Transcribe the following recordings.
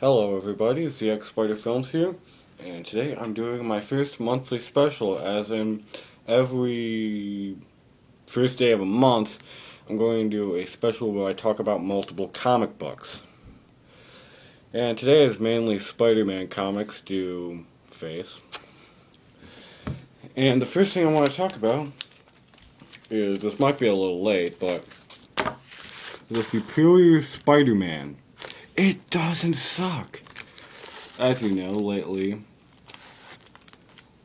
Hello everybody, it's the X Spider Films here, and today I'm doing my first monthly special, as in every first day of a month I'm going to do a special where I talk about multiple comic books. And today is mainly Spider-Man comics due face. And the first thing I want to talk about is, this might be a little late, but the Superior Spider-Man. It doesn't suck. As you know, lately,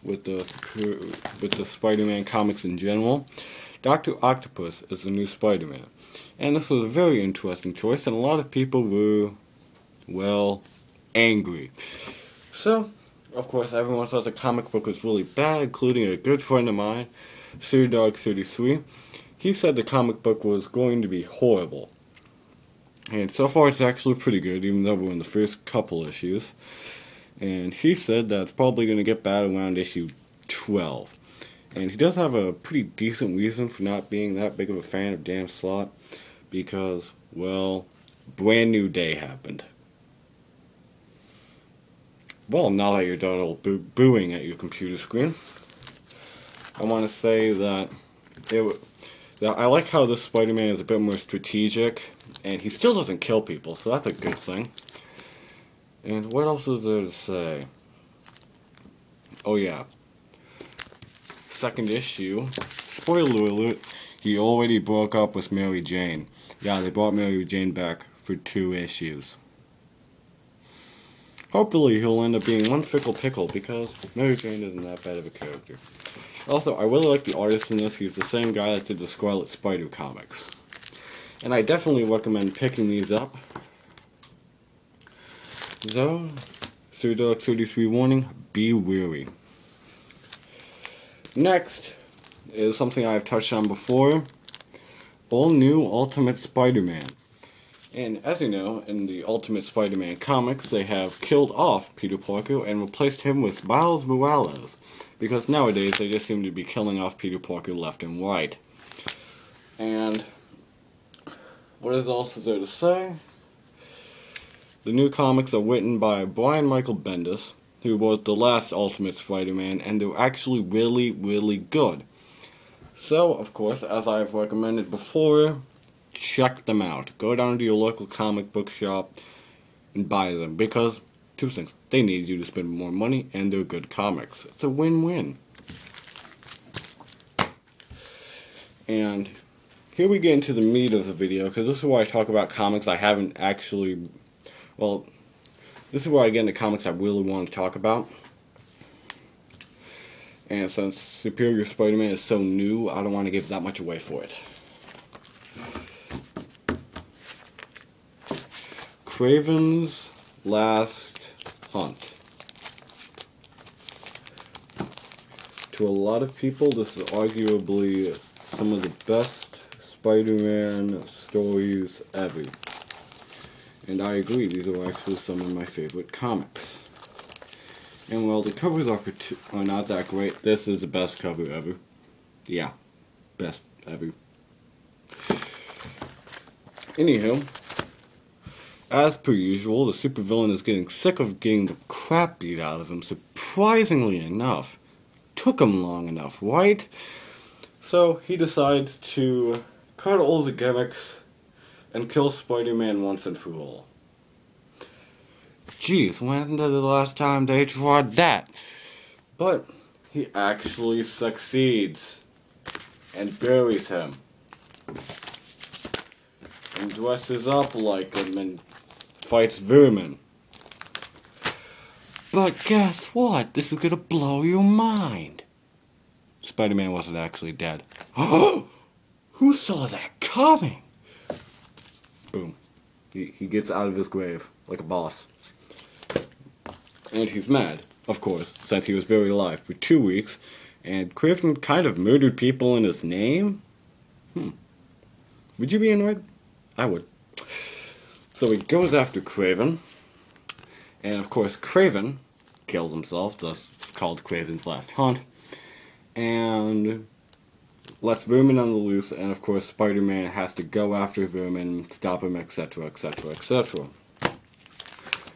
with the Spider-Man comics in general, Dr. Octopus is the new Spider-Man. And this was a very interesting choice, and a lot of people were, well, angry. So, of course, everyone thought the comic book was really bad, including a good friend of mine, SirDog33. He said the comic book was going to be horrible. And so far it's actually pretty good, even though we're in the first couple issues. And he said that it's probably going to get bad around issue 12. And he does have a pretty decent reason for not being that big of a fan of Dan Slott. Because, well, Brand New Day happened. Well, now that you're done all booing at your computer screen, I want to say that I like how this Spider-Man is a bit more strategic, and he still doesn't kill people, so that's a good thing. And what else is there to say? Oh yeah. Second issue. Spoiler alert, he already broke up with Mary Jane. Yeah, they brought Mary Jane back for 2 issues. Hopefully he'll end up being one fickle pickle, because Mary Jane isn't that bad of a character. Also, I really like the artist in this. He's the same guy that did the Scarlet Spider comics. And I definitely recommend picking these up. So, SirDog33 warning, be wary. Next is something I've touched on before. All new Ultimate Spider-Man. And as you know, in the Ultimate Spider-Man comics, they have killed off Peter Parker and replaced him with Miles Morales. Because nowadays, they just seem to be killing off Peter Parker left and right. And what is else there to say? The new comics are written by Brian Michael Bendis, who wrote the last Ultimate Spider-Man, and they're actually really, really good. So, of course, as I've recommended before, check them out. Go down to your local comic book shop and buy them, because two things: they need you to spend more money, and they're good comics. It's a win-win. And here we get into the meat of the video, because this is where I talk about comics I haven't actually... Well, this is where I get into comics I really want to talk about. And since Superior Spider-Man is so new, I don't want to give that much away for it. Kraven's Last Hunt. To a lot of people, this is arguably some of the best Spider-Man stories ever. And I agree, these are actually some of my favorite comics. And while the covers are not that great, this is the best cover ever. Yeah, best ever. Anywho, as per usual, the supervillain is getting sick of getting the crap beat out of him, surprisingly enough. Took him long enough, right? So he decides to cut all the gimmicks and kill Spider-Man once and for all. Jeez, when did the last time they tried that? But he actually succeeds and buries him. And dresses up like him and fights vermin. But guess what? This is gonna blow your mind. Spider-Man wasn't actually dead. Who saw that coming? Boom. He gets out of his grave like a boss. And he's mad, of course, since he was buried alive for 2 weeks, and Kraven kind of murdered people in his name? Would you be annoyed? I would. So he goes after Kraven, and of course Kraven kills himself, thus it's called Kraven's Last Hunt, and lets Vermin on the loose, and of course Spider-Man has to go after Vermin, stop him, etc., etc., etc.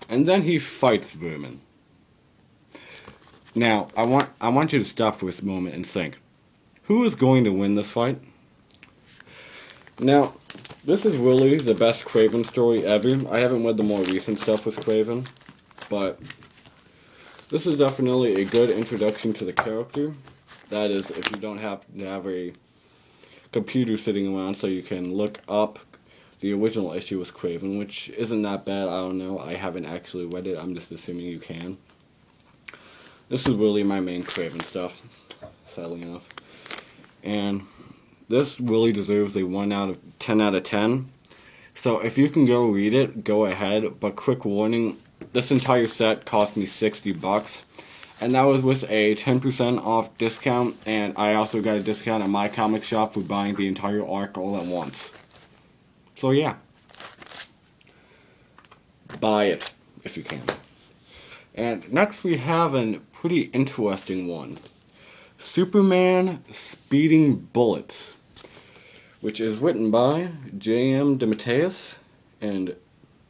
And then he fights Vermin. Now, I want you to stop for this moment and think, who is going to win this fight? Now, this is really the best Kraven story ever. I haven't read the more recent stuff with Kraven, but this is definitely a good introduction to the character. That is, if you don't have to have a computer sitting around so you can look up the original issue with Kraven, which isn't that bad, I don't know. I haven't actually read it, I'm just assuming you can. This is really my main Kraven stuff, sadly enough. And this really deserves a 1 out of 10 out of 10. So if you can go read it, go ahead. But quick warning, this entire set cost me $60. And that was with a 10% off discount. And I also got a discount at my comic shop for buying the entire arc all at once. So yeah. Buy it, if you can. And next we have a pretty interesting one. Superman Speeding Bullets, which is written by J.M. DeMatteis and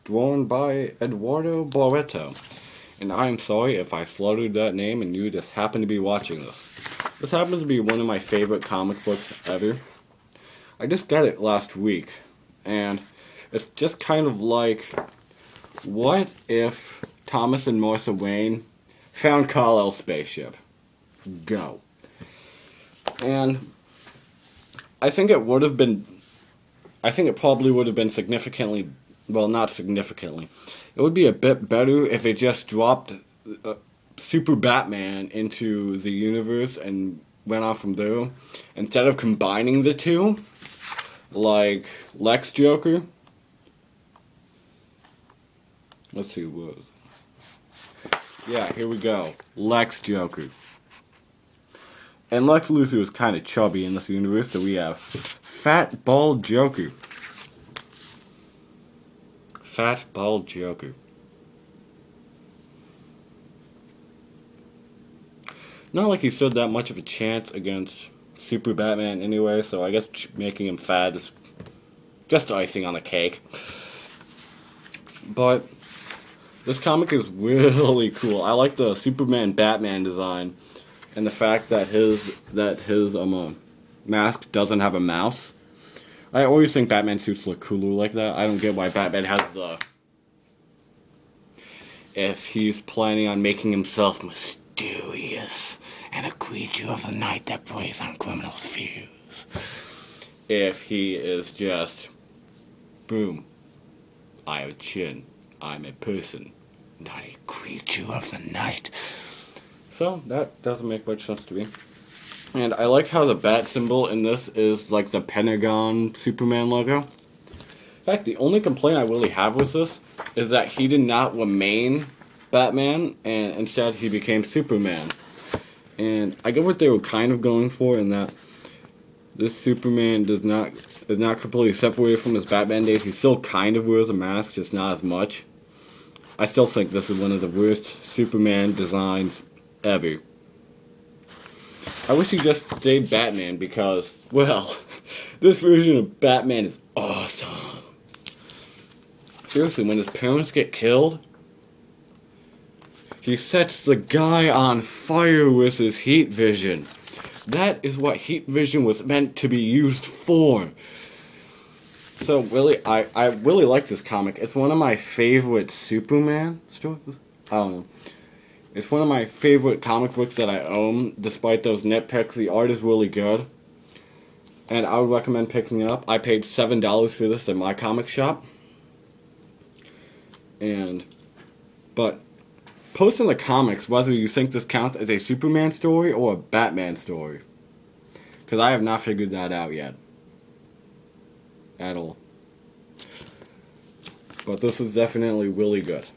drawn by Eduardo Barreto. And I am sorry if I slaughtered that name and you just happen to be watching this. This happens to be one of my favorite comic books ever. I just got it last week, and it's just kind of like, what if Thomas and Martha Wayne found Kal-El's spaceship? Go. And I think it probably would have been significantly, well, not significantly. It would be a bit better if it just dropped Super Batman into the universe and went on from there, instead of combining the two, like Lex Joker. Let's see what was. Yeah, here we go. Lex Joker. And Lex Luthor is kind of chubby in this universe, so we have Fat Bald Joker. Fat Bald Joker. Not like he stood that much of a chance against Super Batman anyway, so I guess making him fat is just icing on the cake. But this comic is really cool. I like the Superman Batman design and the fact that his mask doesn't have a mouth. I always think Batman suits look cooler like that. I don't get why Batman has the... If he's planning on making himself mysterious and a creature of the night that preys on criminals' fears. If he is just... Boom. I have a chin. I'm a person, not a creature of the night. So, that doesn't make much sense to me. And I like how the bat symbol in this is like the Pentagon Superman logo. In fact, the only complaint I really have with this is that he did not remain Batman, and instead he became Superman. And I get what they were kind of going for in that this Superman is not completely separated from his Batman days. He still kind of wears a mask, just not as much. I still think this is one of the worst Superman designs ever. I wish he just stayed Batman because, well, this version of Batman is awesome. Seriously, when his parents get killed, he sets the guy on fire with his heat vision. That is what heat vision was meant to be used for. So really, I really like this comic. It's one of my favorite Superman stories. I don't know. It's one of my favorite comic books that I own, despite those nitpicks. The art is really good. And I would recommend picking it up. I paid $7 for this at my comic shop. But post in the comments whether you think this counts as a Superman story or a Batman story. Because I have not figured that out yet. At all. But this is definitely really good.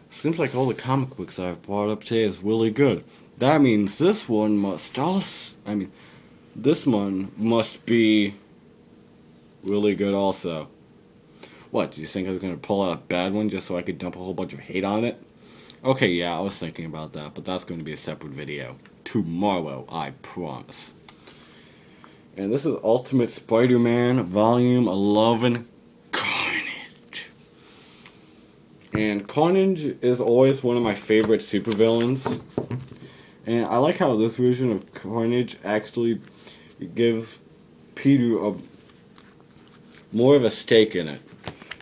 Seems like all the comic books I've brought up today is really good. That means this one must also... this one must be really good also. What, do you think I was going to pull out a bad one just so I could dump a whole bunch of hate on it? Okay, yeah, I was thinking about that, but that's going to be a separate video. Tomorrow, I promise. And this is Ultimate Spider-Man Volume 11, Carnage. And Carnage is always one of my favorite supervillains. And I like how this version of Carnage actually gives Peter more of a stake in it.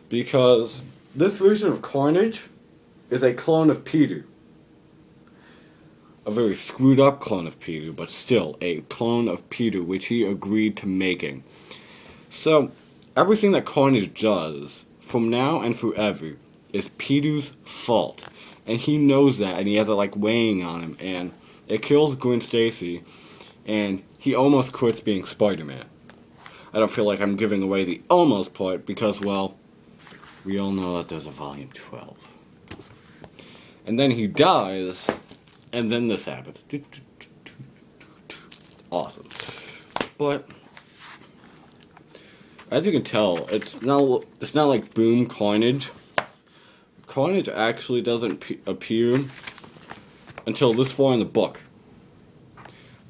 Because this version of Carnage is a clone of Peter. A very screwed up clone of Peter, but still a clone of Peter, which he agreed to making. So, everything that Carnage does, from now and forever, is Peter's fault. And he knows that, and he has it like weighing on him, and it kills Gwen Stacy, and he almost quits being Spider-Man. I don't feel like I'm giving away the almost part, because, well, we all know that there's a Volume 12. And then he dies, and then this happens. Awesome. But as you can tell, it's not like Boom Carnage. Carnage actually doesn't appear until this far in the book.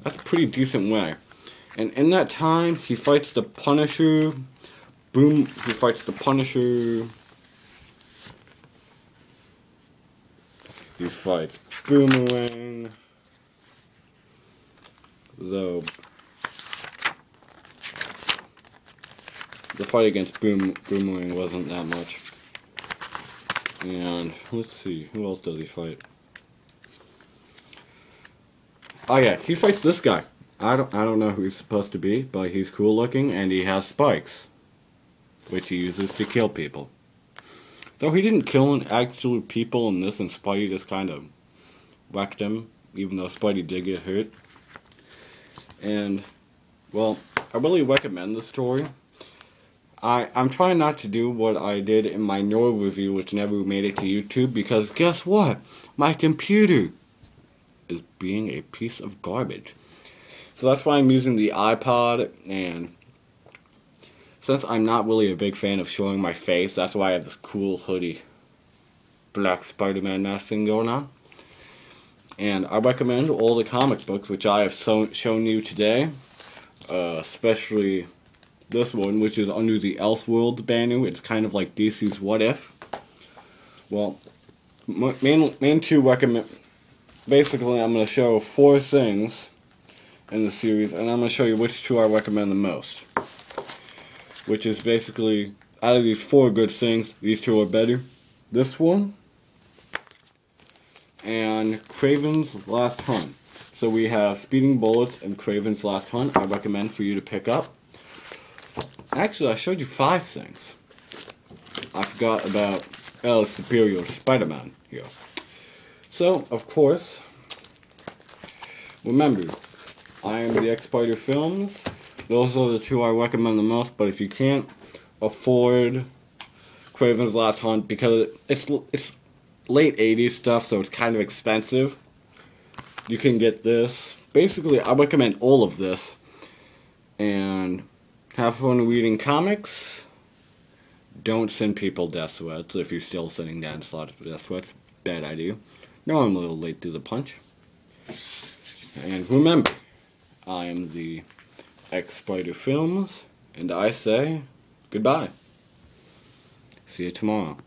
That's a pretty decent way. And in that time, he fights the Punisher. He fights the Punisher. He fights Boomerang. Though the fight against Boomerang wasn't that much. And let's see, who else does he fight? Oh yeah, he fights this guy. I don't know who he's supposed to be, but he's cool looking and he has spikes, which he uses to kill people. Though he didn't kill actual people in this, and Spidey just kind of wrecked him, even though Spidey did get hurt. And, well, I really recommend the story. I'm trying not to do what I did in my Noir review, which never made it to YouTube, because guess what? My computer is being a piece of garbage. So that's why I'm using the iPod, and since I'm not really a big fan of showing my face, that's why I have this cool hoodie, black Spider-Man mask thing going on. And I recommend all the comic books, which I have shown you today, especially this one, which is under the Elseworlds banner. It's kind of like DC's What If. Well, main two recommend. Basically, I'm going to show 4 things in the series, and I'm going to show you which 2 I recommend the most. Which is basically, out of these 4 good things, these 2 are better. This one, and Kraven's Last Hunt. So we have Speeding Bullets and Kraven's Last Hunt. I recommend for you to pick up. Actually, I showed you 5 things. I forgot about El Superior Spider-Man here. So, of course, remember, I am the X-Spider Films. Those are the 2 I recommend the most, but if you can't afford Kraven's Last Hunt, because it's late 80s stuff, so it's kind of expensive, you can get this. Basically, I recommend all of this, and have fun reading comics. Don't send people death threats if you're still sending down slots for death threats. Bad idea. No, I'm a little late to the punch. And remember, I am the X-Spider Films, and I say goodbye. See you tomorrow.